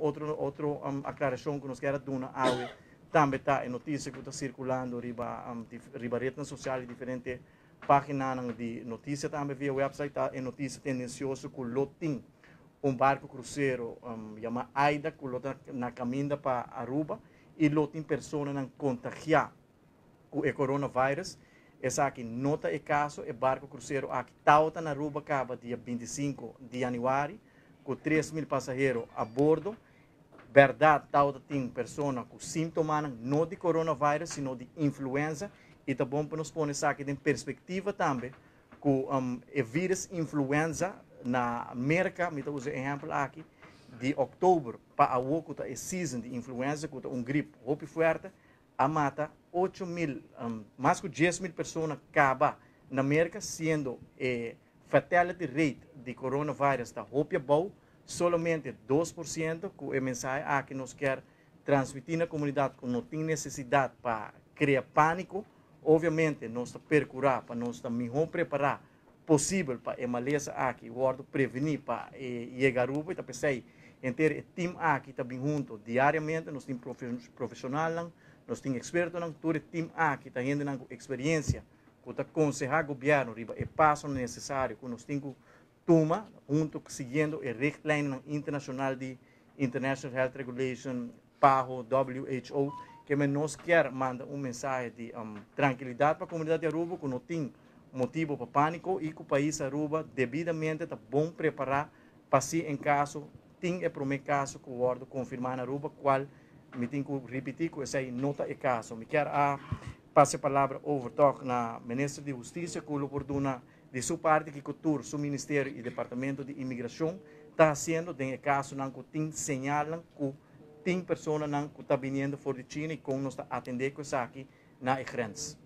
outro aclaração que nós queremos dar também está a notícia que está circulando riba redes sociais diferentes páginas de notícia também via website tá a notícia tendenciosa que lotin barco cruzeiro chama Aida que lota na caminho para Aruba e lotin pessoas não contagiar com o coronavírus. Essa aqui nota é caso é barco cruzeiro aqui está na Aruba acaba dia 25 de janeiro com 3.000 passageiros a bordo. Verdade, tem pessoas com sintomas não de coronavírus, sino de influenza. E tá bom para nos pôr isso aqui em perspectiva também, com o vírus influenza na América, me dá um exemplo aqui, de outubro para a season de influenza, com gripe roupa forte, a mata 8.000, mais de 10.000 pessoas acaba na América, sendo a fatality rate de coronavírus está roupa boa, somente 2%, com a mensagem que nós quer transmitir na comunidade, que não tem necessidade para criar pânico. Obviamente, nós estamos percurar, para nós estar melhor preparar possível para a maleza aqui, o prevenir para chegar a Aruba, e pensei em ter o time aqui está bem junto diariamente, nós temos profissional, nós temos expertos, todo o time aqui está tendo experiência, que está aconselhando o governo, e passo necessário que nós temos toma, junto seguindo a regra internacional de International Health Regulation, PAHO, WHO, que nós quer mandar mensagem de tranquilidade para a comunidade de Aruba, que não tem motivo para pânico e que o país Aruba devidamente está bom preparar para se em caso, tem o primeiro caso que o Word confirmar na Aruba, qual me tem que repetir que essa nota é caso. Me quero passe a palavra overtalk na Ministra de Justiça, que oportuna de sua parte que o seu Ministério e Departamento de Imigração está fazendo, tem caso que tem señalan que tem pessoas que estão vindo fora de China e como nós está atendendo isso aqui na grenze.